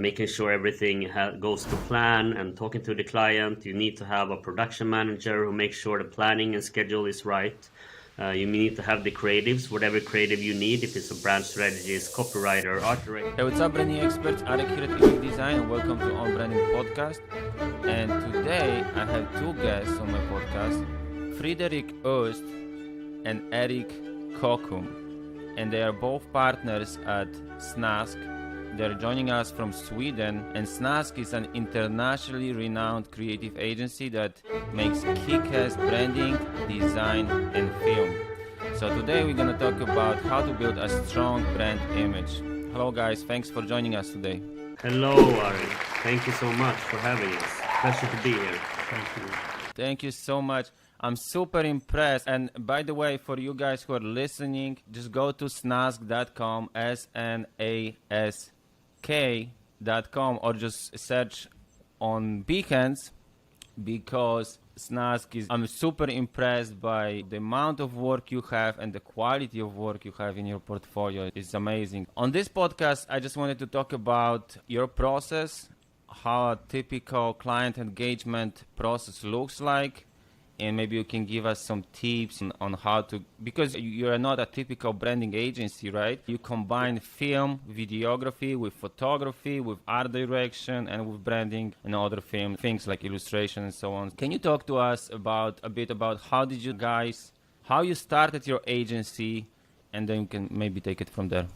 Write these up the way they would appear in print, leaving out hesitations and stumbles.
making sure everything goes to plan and talking to the client. You need to have a production manager who makes sure the planning and schedule is right. You need to have the creatives, whatever creative you need, if it's a brand strategist, copywriter, art director. Hey, what's up, branding experts? Arek here at Ebaqdesign, and welcome to On Branding Podcast. And today I have two guests on my podcast, Fredrik Öst and Erik Kockum. And they are both partners at Snask. They're joining us from Sweden, and Snask is an internationally renowned creative agency that makes kick-ass branding, design, and film. So today we're going to talk about how to build a strong brand image. Hello guys, thanks for joining us today. Hello, Arek. Thank you so much for having us. Pleasure to be here. Thank you. Thank you so much. I'm super impressed. And by the way, for you guys who are listening, just go to snask.com, snask.com, or just search on Behance, because I'm super impressed by the amount of work you have and the quality of work you have in your portfolio. It's amazing. On this podcast, I just wanted to talk about your process, how a typical client engagement process looks like, and maybe you can give us some tips on how to, because you're not a typical branding agency, right? You combine film, videography with photography, with art direction, and with branding and other things like illustration and so on. Can you talk to us a bit about how you started your agency, and then you can maybe take it from there?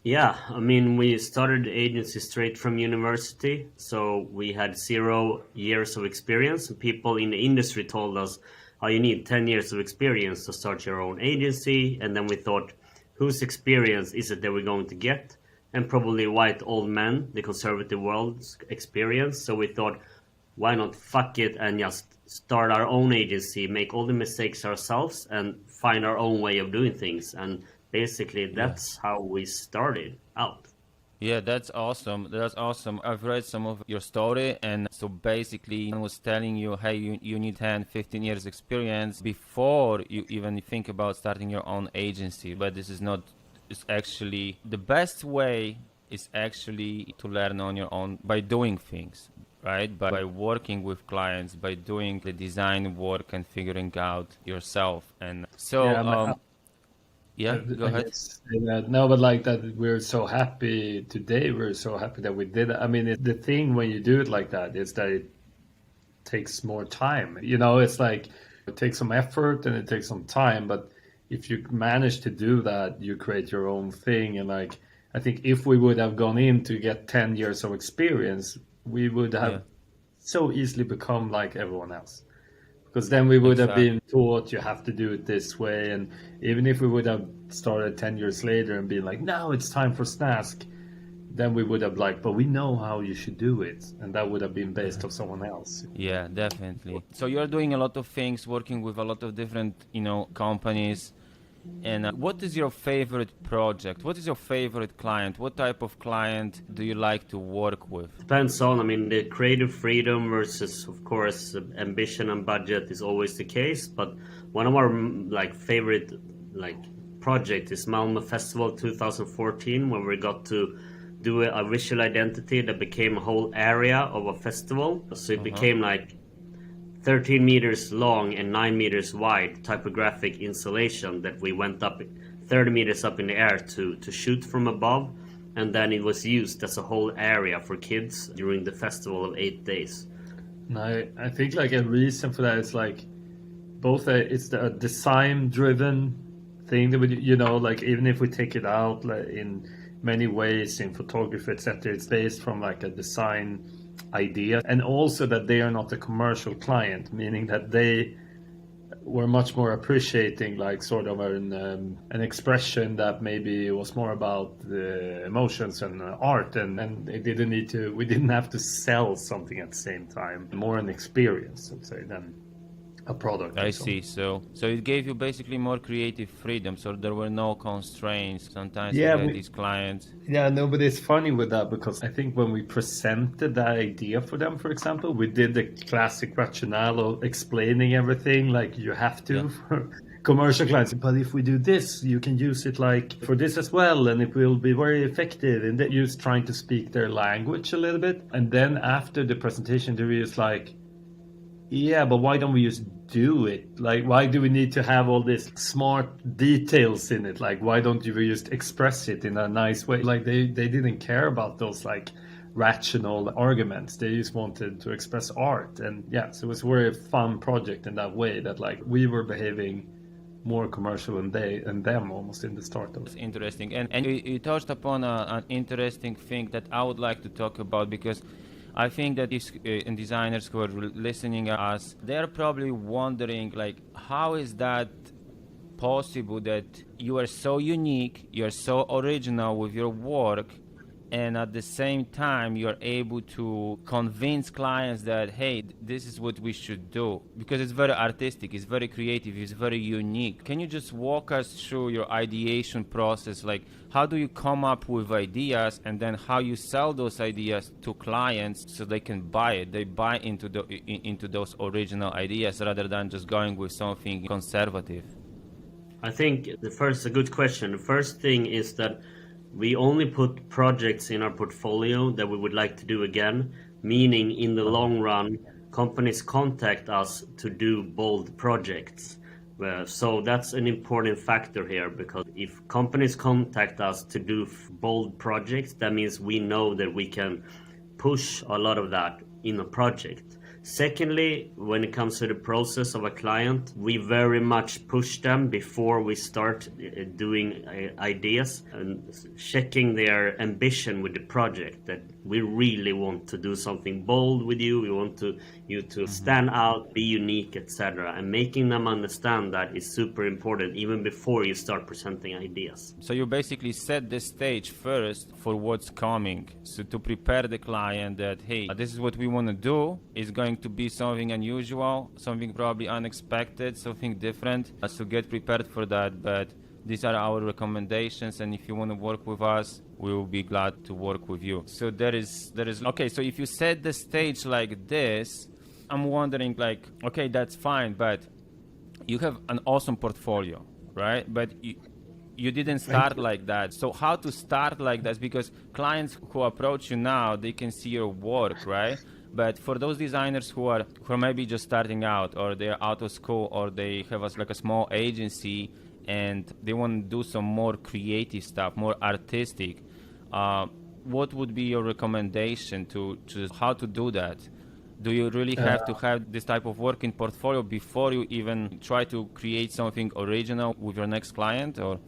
Yeah, I mean, we started the agency straight from university, so we had 0 years of experience. People in the industry told us, oh, you need 10 years of experience to start your own agency. And then we thought, whose experience is it that we're going to get? And probably white old men, the conservative world's experience. So we thought, why not fuck it and just start our own agency, make all the mistakes ourselves, and find our own way of doing things. And basically, that's how we started out. Yeah, that's awesome. That's awesome. I've read some of your story, and so basically I was telling you, hey, you need 10, 15 years experience before you even think about starting your own agency. But this is not, it's actually, the best way is actually to learn on your own by doing things, right? By working with clients, by doing the design work and figuring out yourself. And so... Yeah, go ahead. No, but like that, we're so happy today. We're so happy that we did it. I mean, the thing when you do it like that is that it takes more time. You know, it's like it takes some effort and it takes some time. But if you manage to do that, you create your own thing. And like, I think if we would have gone in to get 10 years of experience, we would have so easily become like everyone else. Because then we would have been taught you have to do it this way. And even if we would have started 10 years later and been like, now it's time for Snask, then we would have like, but we know how you should do it. And that would have been based on someone else. Yeah, definitely. So you're doing a lot of things, working with a lot of different, companies. And what is your favorite project? What is your favorite client? What type of client do you like to work with? Depends on, the creative freedom versus, of course, ambition and budget is always the case. But one of our favorite project is Malmö Festival 2014, where we got to do a visual identity that became a whole area of a festival. So it became 13 meters long and 9 meters wide typographic installation that we went up 30 meters up in the air to shoot from above, and then it was used as a whole area for kids during the festival of 8 days. No, I think like a reason for that is like both it's the design driven thing that we, like even if we take it out in many ways in photography, etc., it's based from like a design idea, and also that they are not a commercial client, meaning that they were much more appreciating like sort of an expression that maybe was more about the emotions and art, and we didn't have to sell something at the same time, more an experience, I'd say, than a product. I see. So it gave you basically more creative freedom. So there were no constraints. Sometimes you had these clients. Yeah, no, but it's funny with that because I think when we presented that idea for them, for example, we did the classic rationale of explaining everything like you have to. commercial clients. But if we do this, you can use it like for this as well, and it will be very effective. And then you're trying to speak their language a little bit. And then after the presentation, there is like, yeah, but why don't we just do it? Like, why do we need to have all these smart details in it? Like, why don't you just express it in a nice way? Like, they didn't care about those like rational arguments. They just wanted to express art. And yeah, so it was a very fun project in that way, that like we were behaving more commercial than they and them almost in the start of it. It's interesting. And you touched upon an interesting thing that I would like to talk about, because I think that if designers who are listening to us, they're probably wondering, like, how is that possible that you are so unique, you're so original with your work, and at the same time you're able to convince clients that, hey, this is what we should do, because it's very artistic, it's very creative, it's very unique. Can you just walk us through your ideation process? Like, how do you come up with ideas, and then how you sell those ideas to clients so they can buy it? They buy into those original ideas rather than just going with something conservative. I think a good question. The first thing is that we only put projects in our portfolio that we would like to do again, meaning in the long run, companies contact us to do bold projects. So that's an important factor here, because if companies contact us to do bold projects, that means we know that we can push a lot of that in a project. Secondly, when it comes to the process of a client, we very much push them before we start doing ideas and checking their ambition with the project, that we really want to do something bold with you. We want you to stand out, be unique, etc. And making them understand that is super important even before you start presenting ideas. So you basically set the stage first for what's coming. So to prepare the client that, hey, this is what we want to do. It's going to be something unusual, something probably unexpected, something different. So get prepared for that. But these are our recommendations, and if you want to work with us, we will be glad to work with you. So there is okay. So if you set the stage like this, I'm wondering, like, okay, that's fine, but you have an awesome portfolio, right? But you didn't start like that. So how to start like that? Because clients who approach you now, they can see your work, right? But for those designers who are maybe just starting out, or they're out of school, or they have a small agency and they want to do some more creative stuff, more artistic, what would be your recommendation to how to do that? Do you really have to have this type of work in portfolio before you even try to create something original with your next client, or?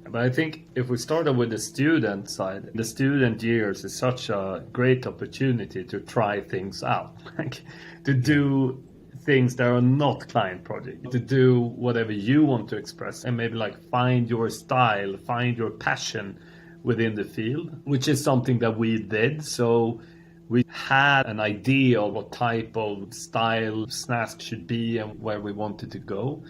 But I think if we started with the student side, the student years is such a great opportunity to try things out, like to do things that are not client project, to do whatever you want to express, and maybe like find your style, find your passion within the field, which is something that we did. So we had an idea of what type of style Snask should be and where we wanted to go.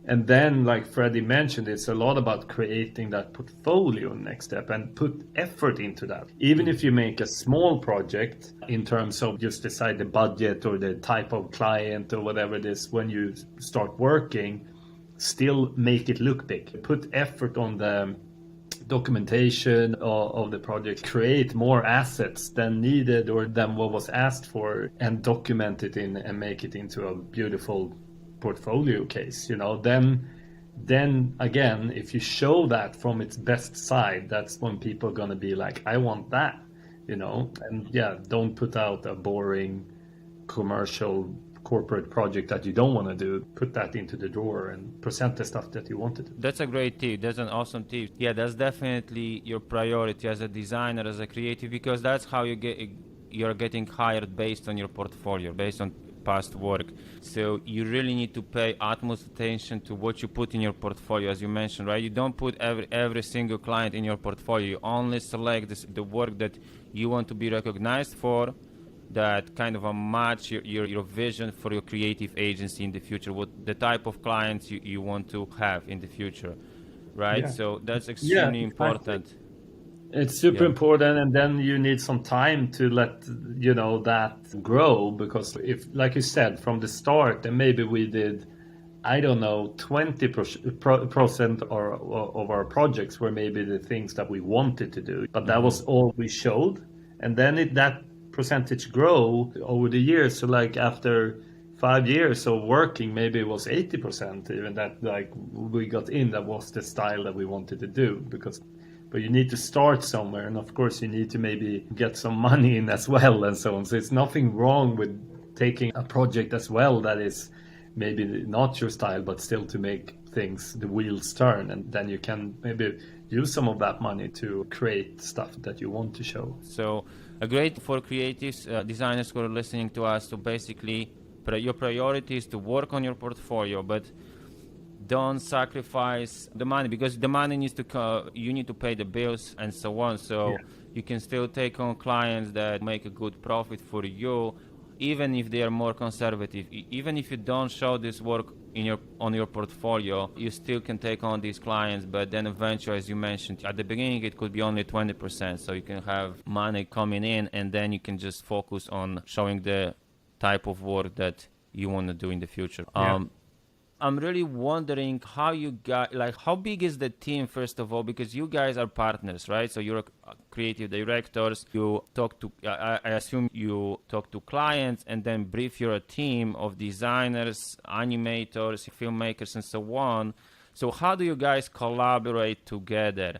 And then, like Freddie mentioned, it's a lot about creating that portfolio next step and put effort into that. Even if you make a small project in terms of just decide the budget or the type of client or whatever it is, when you start working, still make it look big. Put effort on the documentation of the project, create more assets than needed or than what was asked for, and document it in and make it into a beautiful portfolio case. Then again, if you show that from its best side, that's when people are going to be like, I want that, and don't put out a boring commercial corporate project that you don't want to do. Put that into the drawer and present the stuff that you wanted to. That's a great tip. That's an awesome tip. Yeah, that's definitely your priority as a designer, as a creative, because that's how you're getting hired based on your portfolio, based on past work. So you really need to pay utmost attention to what you put in your portfolio, as you mentioned, right? You don't put every single client in your portfolio. You only select the work that you want to be recognized for, that kind of a match your vision for your creative agency in the future, what the type of clients you want to have in the future, right? Yeah. So that's extremely important. It's super important, and then you need some time to let that grow, because if, like you said, from the start, and maybe we did I don't know, 20% of our projects were maybe the things that we wanted to do, but that was all we showed. And then that percentage grow over the years. So like after 5 years of working, maybe it was 80%, even that like we got in, that was the style that we wanted to do. But you need to start somewhere, and of course you need to maybe get some money in as well and so on. So it's nothing wrong with taking a project as well that is maybe not your style, but still to make the wheels turn, and then you can maybe use some of that money to create stuff that you want to show. So a great for creatives, designers who are listening to us. So basically, your priority is to work on your portfolio, but don't sacrifice the money, because the money needs to you need to pay the bills and so on. So you can still take on clients that make a good profit for you, even if they are more conservative. Even if you don't show this work on your portfolio, you still can take on these clients. But then eventually, as you mentioned at the beginning, it could be only 20%, so you can have money coming in, and then you can just focus on showing the type of work that you want to do in the future. I'm really wondering how you guys, like, how big is the team, first of all, because you guys are partners, right? So you're creative directors. You talk to, I assume you talk to clients and then brief your team of designers, animators, filmmakers, and so on. So how do you guys collaborate together?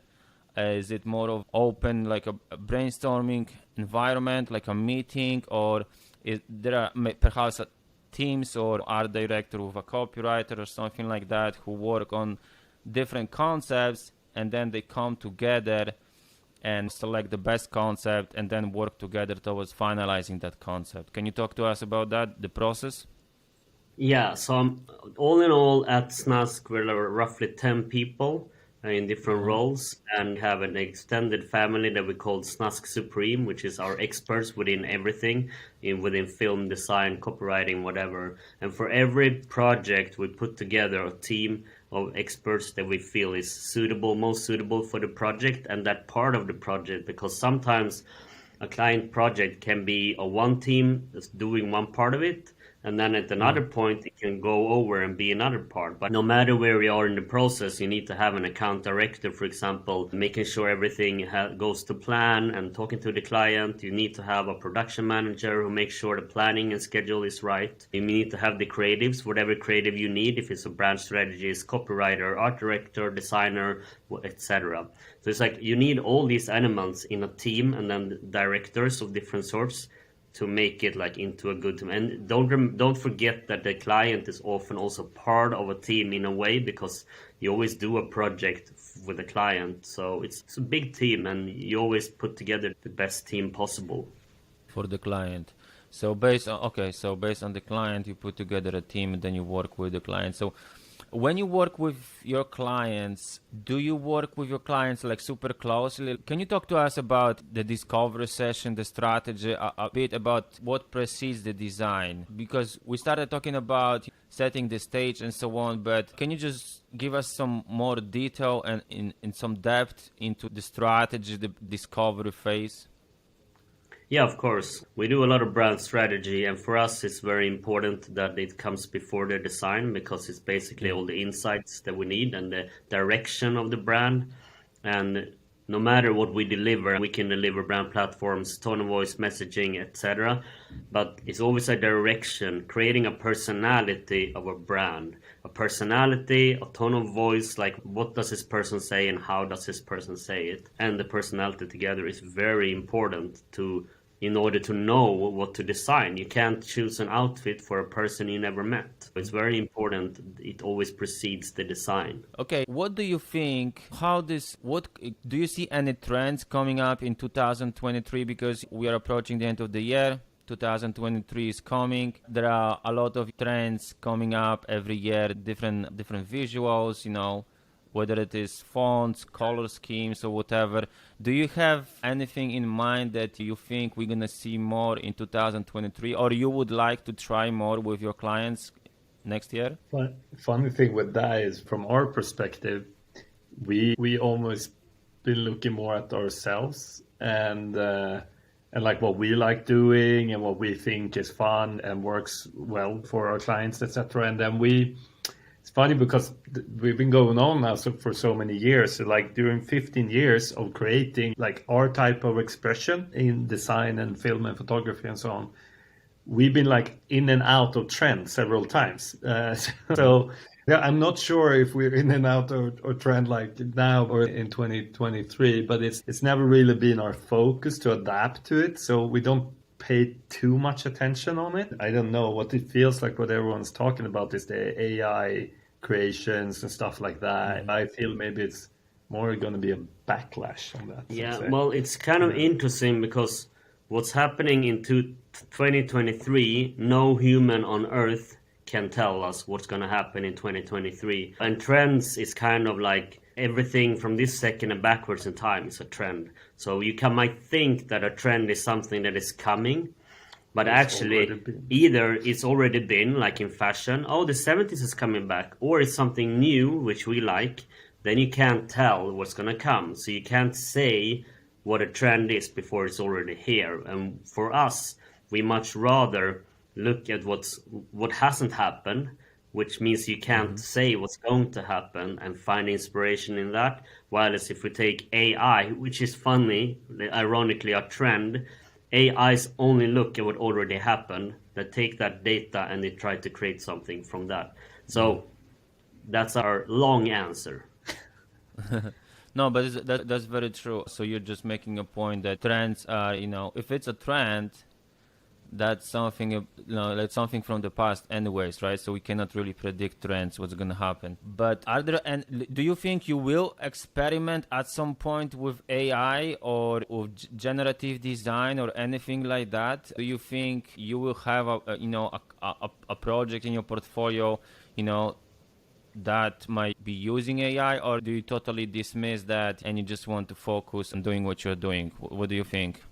Is it more of open, like a brainstorming environment, like a meeting, or is there perhaps teams or art director with a copywriter or something like that who work on different concepts, and then they come together and select the best concept and then work together towards finalizing that concept? Can you talk to us about that, the process? Yeah, so all in all at Snask, we're roughly 10 people in different roles, and have an extended family that we call Snask Supreme, which is our experts within everything, within film design, copywriting, whatever. And for every project, we put together a team of experts that we feel is most suitable for the project and that part of the project, because sometimes a client project can be one team that's doing one part of it, and then at another point it can go over and be another part. But no matter where we are in the process, you need to have an account director, for example, making sure everything goes to plan and talking to the client. You need to have a production manager who makes sure the planning and schedule is right. You need to have the creatives, whatever creative you need, if it's a brand strategist, copywriter, art director, designer, etc. So it's like you need all these elements in a team, and then directors of different sorts to make it like into a good team. And don't forget that the client is often also part of a team in a way, because you always do a project with a client. So it's a big team, and you always put together the best team possible for the client. So based on the client, you put together a team and then you work with the client. So when you work with your clients, do you work with your clients like super closely? Can you talk to us about the discovery session, the strategy, a bit about what precedes the design? Because we started talking about setting the stage and so on, but can you just give us some more detail and in some depth into the strategy, the discovery phase? Yeah, of course. We do a lot of brand strategy, and for us it's very important that it comes before the design, because it's basically all the insights that we need and the direction of the brand. And no matter what we deliver, we can deliver brand platforms, tone of voice, messaging, etc. But it's always a direction, creating a personality of a brand. A personality, a tone of voice, like what does this person say and how does this person say it. And the personality together is very important in order to know what to design. You can't choose an outfit for a person you never met. It's very important. It always precedes the design. Okay, what do you think? What do you see any trends coming up in 2023? Because we are approaching the end of the year. 2023 is coming. There are a lot of trends coming up every year, different visuals, whether it is fonts, color schemes, or whatever. Do you have anything in mind that you think we're going to see more in 2023, or you would like to try more with your clients next year? Funny thing with that is, from our perspective, we almost been looking more at ourselves and like what we like doing and what we think is fun and works well for our clients, etc. And then we funny because we've been going on now for so many years. So like during 15 years of creating like our type of expression in design and film and photography and so on, we've been like in and out of trend several times. So yeah, I'm not sure if we're in and out of trend like now or in 2023, but it's never really been our focus to adapt to it. So we don't pay too much attention on it. I don't know what it feels like. What everyone's talking about is the AI creations and stuff like that. I feel maybe it's more going to be a backlash on that. Yeah, well, it's kind of interesting because what's happening in 2023, no human on Earth can tell us what's going to happen in 2023. And trends is kind of like everything from this second and backwards in time is a trend. So you might think that a trend is something that is coming, but actually either it's already been, like in fashion, oh, the 70s is coming back, or it's something new, which we like, then you can't tell what's going to come. So you can't say what a trend is before it's already here. And for us, we much rather look at what hasn't happened, which means you can't say what's going to happen and find inspiration in that. Whereas if we take AI, which is funny, ironically a trend, AIs only look at what already happened. They take that data and they try to create something from that. So that's our long answer. No, but that's very true. So you're just making a point that trends are, if it's a trend, that's something, that's something from the past anyways, right? So we cannot really predict trends, what's going to happen. But do you think you will experiment at some point with AI or with generative design or anything like that? Do you think you will have a project in your portfolio, that might be using AI, or do you totally dismiss that and you just want to focus on doing what you're doing? What do you think?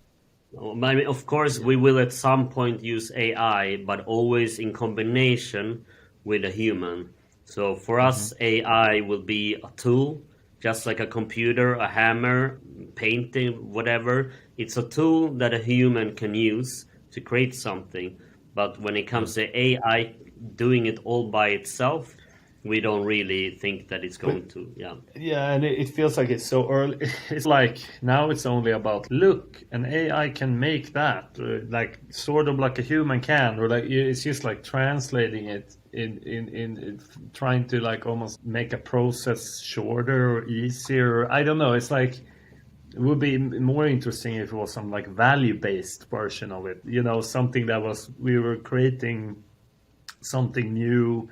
Of course, we will at some point use AI, but always in combination with a human. So for us, AI will be a tool, just like a computer, a hammer, painting, whatever. It's a tool that a human can use to create something. But when it comes to AI doing it all by itself, we don't really think that it's going to, Yeah, and it feels like it's so early. It's like now it's only about look, an AI can make that, like sort of like a human can, or like it's just like translating it in trying to like almost make a process shorter or easier. I don't know. It's like it would be more interesting if it was some like value-based version of it. Something that we were creating something new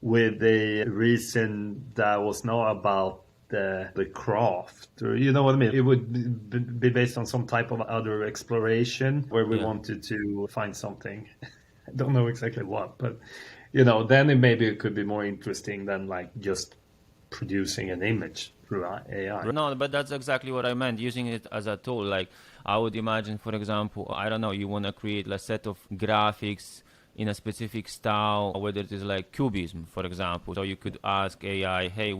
with a reason that was not about the craft, or you know what I mean. It would be based on some type of other exploration where we wanted to find something. I don't know exactly what, but then maybe it could be more interesting than like just producing an image through AI. No, but that's exactly what I meant, using it as a tool. Like I would imagine, for example, I don't know, you want to create a set of graphics in a specific style, whether it is like cubism, for example. So you could ask AI, hey,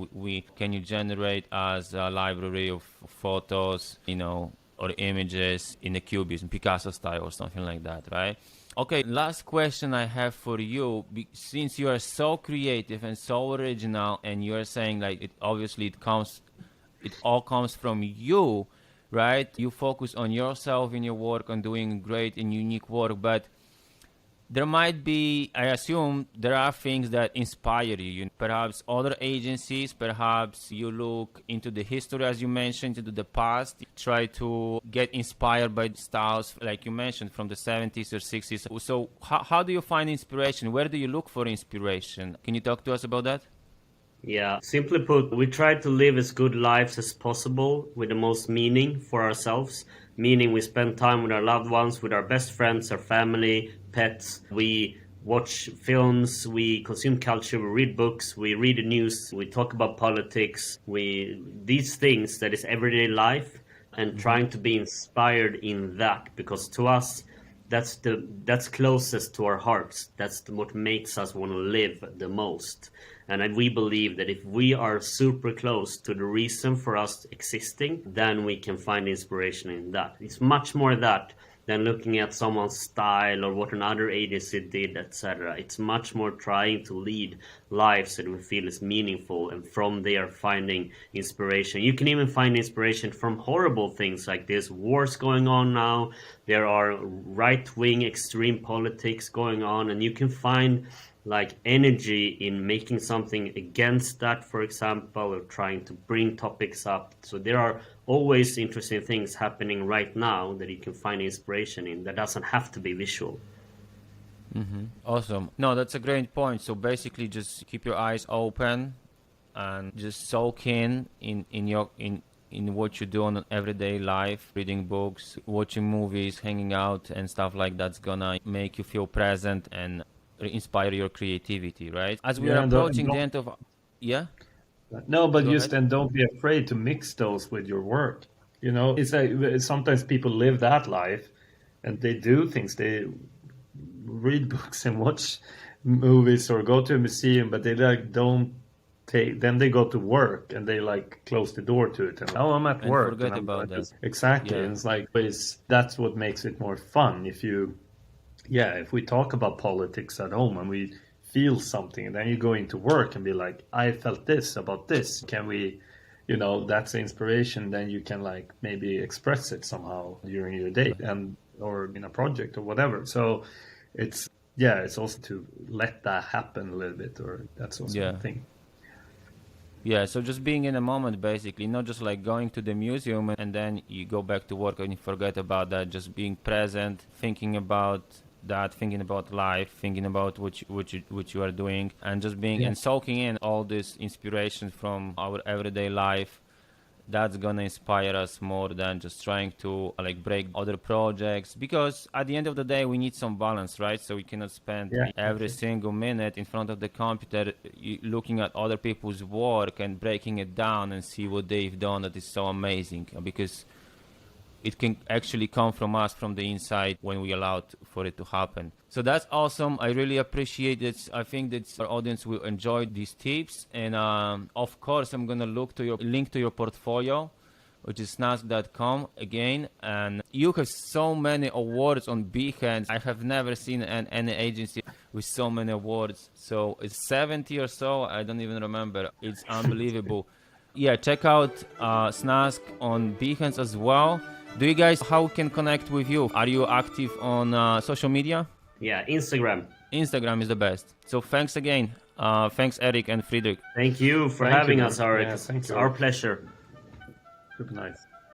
can you generate us a library of photos, or images in a cubism, Picasso style or something like that, right? Okay, last question I have for you. Since you are so creative and so original, and you are saying like it all comes from you, right? You focus on yourself in your work, on doing great and unique work, but there might be, I assume, there are things that inspire you. Perhaps other agencies, perhaps you look into the history, as you mentioned, into the past, try to get inspired by styles, like you mentioned, from the 70s or 60s. So how do you find inspiration? Where do you look for inspiration? Can you talk to us about that? Yeah, simply put, we try to live as good lives as possible with the most meaning for ourselves. Meaning we spend time with our loved ones, with our best friends, our family, pets. We watch films, we consume culture, we read books, we read the news, we talk about politics. These things that is everyday life, and trying to be inspired in that, because to us, that's closest to our hearts. That's what makes us want to live the most. And we believe that if we are super close to the reason for us existing, then we can find inspiration in that. It's much more that than looking at someone's style or what another agency did, etc. It's much more trying to lead lives that we feel is meaningful, and from there finding inspiration. You can even find inspiration from horrible things like this wars going on now. There are right-wing extreme politics going on, and you can find like energy in making something against that, for example, or trying to bring topics up. So there are always interesting things happening right now that you can find inspiration in, that doesn't have to be visual. Awesome. No, that's a great point. So basically, just keep your eyes open and just soak in what you do on everyday life, reading books, watching movies, hanging out, and stuff like that's gonna make you feel present and inspire your creativity, right? As we are approaching the end of, yeah. No, but Go just ahead. then don't be afraid to mix those with your work. You know, it's like sometimes people live that life and they do things. They read books and watch movies or go to a museum, but they like don't take. Then they go to work and they like close the door to it. And oh, I'm at And work. forget And I'm about just, that. exactly. Yeah. And it's like that's what makes it more fun. If we talk about politics at home and we feel something, and then you go into work and be like, I felt this about this. Can we, that's the inspiration. Then you can like maybe express it somehow during your day and or in a project or whatever. So it's also to let that happen a little bit, or that's also Yeah. the thing. Yeah, so just being in the moment, basically, not just like going to the museum and then you go back to work and you forget about that. Just being present, thinking about that, thinking about life, thinking about what you are doing, and just being and soaking in all this inspiration from our everyday life. That's gonna inspire us more than just trying to like break other projects, because at the end of the day we need some balance, right? So we cannot spend every single minute in front of the computer looking at other people's work and breaking it down and see what they've done that is so amazing, because it can actually come from us from the inside when we allow for it to happen. So that's awesome. I really appreciate it. I think that our audience will enjoy these tips. And of course, I'm going to look to your link to your portfolio, which is snask.com again. And you have so many awards on Behance. I have never seen any agency with so many awards. So it's 70 or so. I don't even remember. It's unbelievable. Yeah, check out Snask on Behance as well. Do you guys, how can connect with you? Are you active on social media? Yeah, Instagram. Instagram is the best. So thanks again. Thanks, Erik and Fredrik. Thank you for Thank you, having man. us, Arek. Yeah, thank It's you. our pleasure. Super nice.